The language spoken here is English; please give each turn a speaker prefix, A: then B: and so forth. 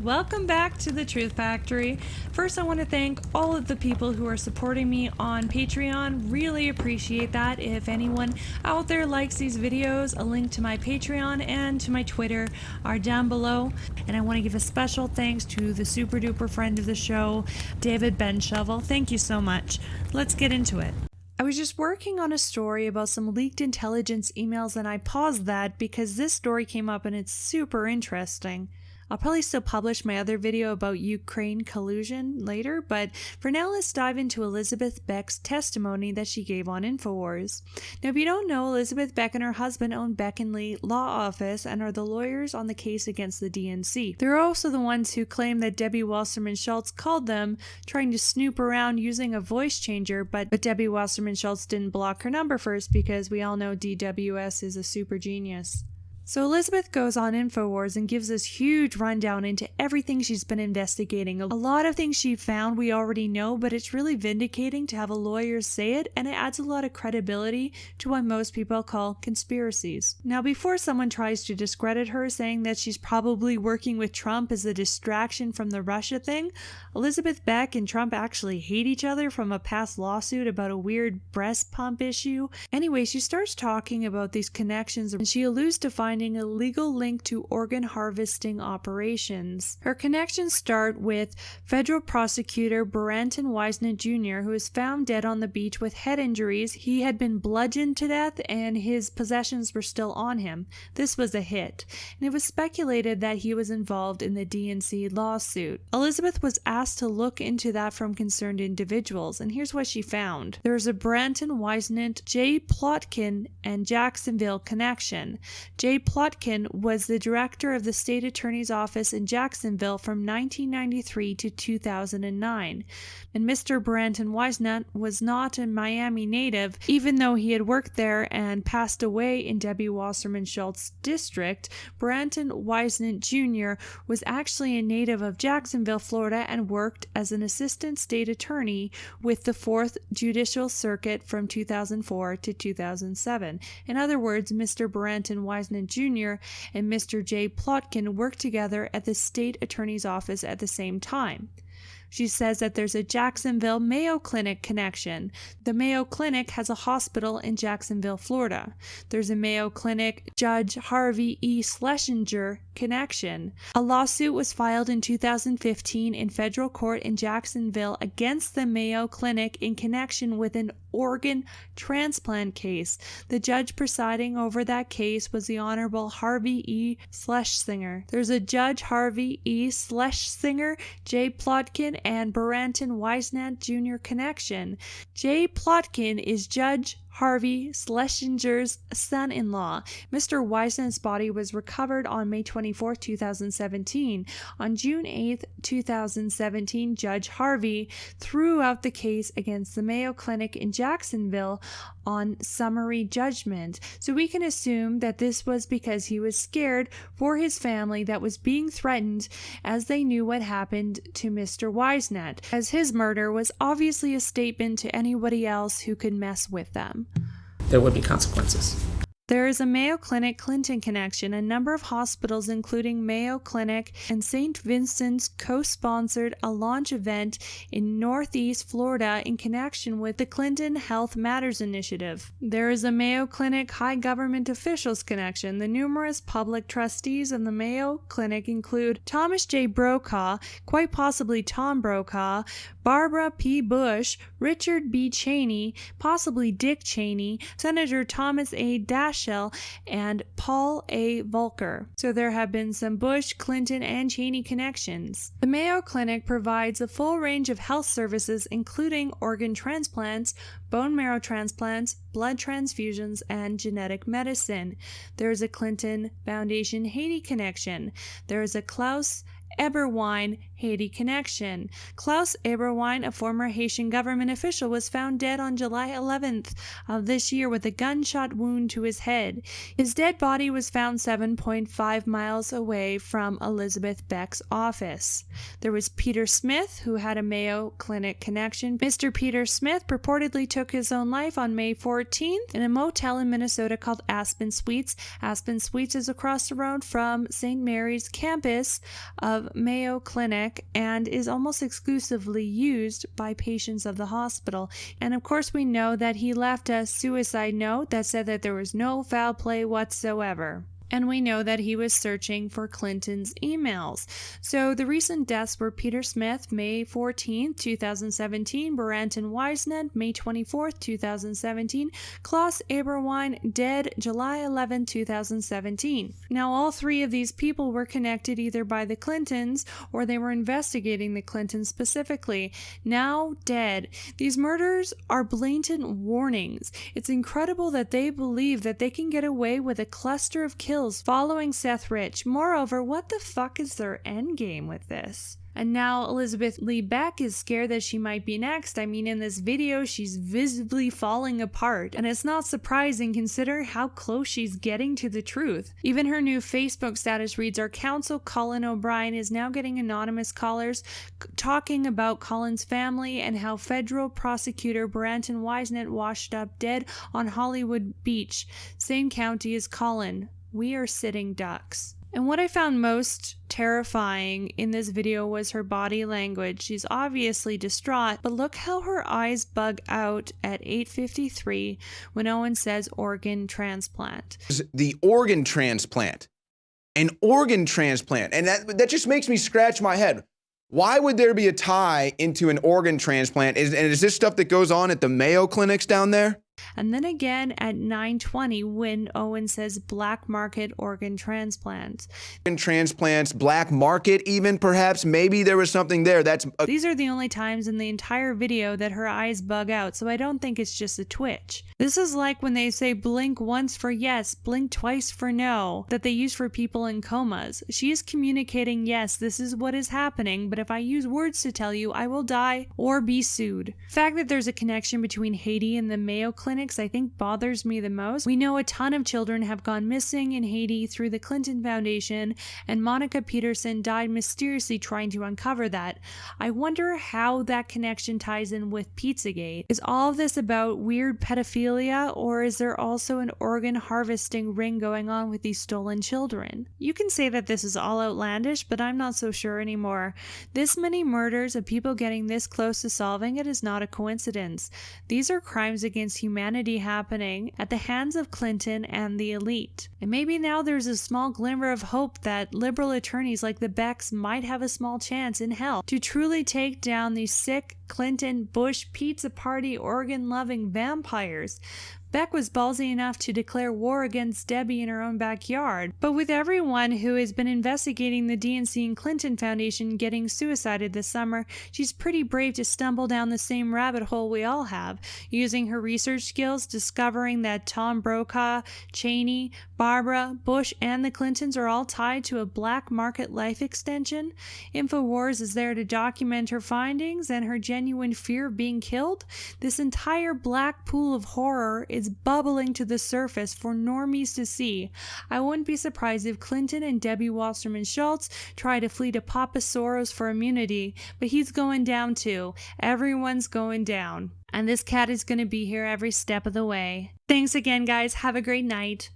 A: Welcome back to the Truth Factory. First, I want to thank all of the people who are supporting me on Patreon. Really appreciate that. If anyone out there likes these videos, a link to my Patreon and to my Twitter are down below. And I want to give a special thanks to the super duper friend of the show, David Benshovel. Thank you so much. Let's get into it. I was just working on a story about some leaked intelligence emails and I paused that because this story came up and it's super interesting. I'll probably still publish my other video about Ukraine collusion later, but for now let's dive into Elizabeth Beck's testimony that she gave on Infowars. Now if you don't know, Elizabeth Beck and her husband own Beck & Lee Law Office and are the lawyers on the case against the DNC. They're also the ones who claim that Debbie Wasserman Schultz called them trying to snoop around using a voice changer, but Debbie Wasserman Schultz didn't block her number first because we all know DWS is a super genius. So Elizabeth goes on Infowars and gives this huge rundown into everything she's been investigating. A lot of things she found we already know, but it's really vindicating to have a lawyer say it, and it adds a lot of credibility to what most people call conspiracies. Now, before someone tries to discredit her, saying that she's probably working with Trump as a distraction from the Russia thing, Elizabeth Beck and Trump actually hate each other from a past lawsuit about a weird breast pump issue. Anyway, she starts talking about these connections and she alludes to finding a legal link to organ harvesting operations. Her connections start with federal prosecutor Brenton Whisenant Jr., who was found dead on the beach with head injuries. He had been bludgeoned to death and his possessions were still on him. This was a hit, and it was speculated that he was involved in the DNC lawsuit. Elizabeth was asked to look into that from concerned individuals, and here's what she found. There is a Brenton Whisenant, J. Plotkin, and Jacksonville connection. J. Plotkin was the director of the state attorney's office in Jacksonville from 1993 to 2009. And Mr. Brenton Whisenant was not a Miami native, even though he had worked there and passed away in Debbie Wasserman Schultz's district. Brenton Whisenant Jr. was actually a native of Jacksonville, Florida, and worked as an assistant state attorney with the 4th Judicial Circuit from 2004 to 2007. In other words, Mr. Brenton Whisenant Jr. and Mr. J. Plotkin worked together at the state attorney's office at the same time. She says that there's a Jacksonville Mayo Clinic connection. The Mayo Clinic has a hospital in Jacksonville, Florida. There's a Mayo Clinic Judge Harvey E. Schlesinger connection. A lawsuit was filed in 2015 in federal court in Jacksonville against the Mayo Clinic in connection with an organ transplant case. The judge presiding over that case was the Honorable Harvey E. Schlesinger. There's a Judge Harvey E. Schlesinger, J. Plotkin, and Brenton Whisenant Jr. connection. J. Plotkin is Judge Harvey Schlesinger's son-in-law. Mr. Whisenant's body was recovered on May 24, 2017. On June 8, 2017, Judge Harvey threw out the case against the Mayo Clinic in Jacksonville on summary judgment. So we can assume that this was because he was scared for his family that was being threatened as they knew what happened to Mr. Whisenant, as his murder was obviously a statement to anybody else who could mess with them.
B: There would be consequences.
A: There is a Mayo Clinic Clinton connection. A number of hospitals, including Mayo Clinic and St. Vincent's, co-sponsored a launch event in Northeast Florida in connection with the Clinton Health Matters initiative. There is a Mayo Clinic high government officials connection. The numerous public trustees of the Mayo Clinic include Thomas J. Brokaw, quite possibly Tom Brokaw, Barbara P. Bush, Richard B. Cheney, possibly Dick Cheney, Senator Thomas A. Daschle, and Paul A. Volcker. So there have been some Bush, Clinton, and Cheney connections. The Mayo Clinic provides a full range of health services, including organ transplants, bone marrow transplants, blood transfusions, and genetic medicine. There is a Clinton Foundation Haiti connection. There is a Klaus Eberwein Haiti connection. Klaus Eberwein, a former Haitian government official, was found dead on July 11th of this year with a gunshot wound to his head. His dead body was found 7.5 miles away from Elizabeth Beck's office. There was Peter Smith, who had a Mayo Clinic connection. Mr. Peter Smith purportedly took his own life on May 14th in a motel in Minnesota called Aspen Suites. Aspen Suites is across the road from St. Mary's campus of of Mayo Clinic and is almost exclusively used by patients of the hospital. And of course we know that he left a suicide note that said that there was no foul play whatsoever. And we know that he was searching for Clinton's emails. So the recent deaths were Peter Smith, May 14, 2017, Baranton Whisenant, May 24, 2017, Klaus Eberwein, dead July 11, 2017. Now all three of these people were connected either by the Clintons or they were investigating the Clintons specifically. Now dead. These murders are blatant warnings. It's incredible that they believe that they can get away with a cluster of kills following Seth Rich. Moreover, what the fuck is their end game with this? And now Elizabeth Lee Beck is scared that she might be next. I mean, in this video, she's visibly falling apart. And it's not surprising considering how close she's getting to the truth. Even her new Facebook status reads, our counsel Colin OBrien is now getting anonymous callers talking about Colin's family and how federal prosecutor Baranton Whisenant washed up dead on Hollywood Beach. Same county as Colin. We are sitting ducks. And what I found most terrifying in this video was her body language. She's obviously distraught, but look how her eyes bug out at 8:53 when Owen says organ transplant.
C: The organ transplant. An organ transplant. And that just makes me scratch my head. Why would there be a tie into an organ transplant? Is this stuff that goes on at the Mayo clinics down there?
A: And then again at 9:20 when Owen says black market organ transplants.
C: Organ transplants, black market even perhaps, maybe there was something there.
A: These are the only times in the entire video that her eyes bug out, so I don't think it's just a twitch. This is like when they say blink once for yes, blink twice for no, that they use for people in comas. She is communicating, yes, this is what is happening, but if I use words to tell you, I will die or be sued. The fact that there's a connection between Haiti and the Mayo Clinics I think bothers me the most. We know a ton of children have gone missing in Haiti through the Clinton Foundation, and Monica Peterson died mysteriously trying to uncover that. I wonder how that connection ties in with Pizzagate. Is all of this about weird pedophilia, or is there also an organ harvesting ring going on with these stolen children? You can say that this is all outlandish, but I'm not so sure anymore. This many murders of people getting this close to solving it is not a coincidence. These are crimes against humanity happening at the hands of Clinton and the elite. And maybe now there's a small glimmer of hope that liberal attorneys like the Becks might have a small chance in hell to truly take down these sick Clinton, Bush, pizza party, organ-loving vampires. Beck was ballsy enough to declare war against Debbie in her own backyard, but with everyone who has been investigating the DNC and Clinton Foundation getting suicided this summer, she's pretty brave to stumble down the same rabbit hole we all have, using her research skills, discovering that Tom Brokaw, Cheney, Barbara, Bush, and the Clintons are all tied to a black market life extension. Infowars is there to document her findings and her genuine fear of being killed. This entire black pool of horror is bubbling to the surface for normies to see. I wouldn't be surprised if Clinton and Debbie Wasserman Schultz try to flee to Papa Soros for immunity, but he's going down too. Everyone's going down. And this cat is going to be here every step of the way. Thanks again, guys. Have a great night.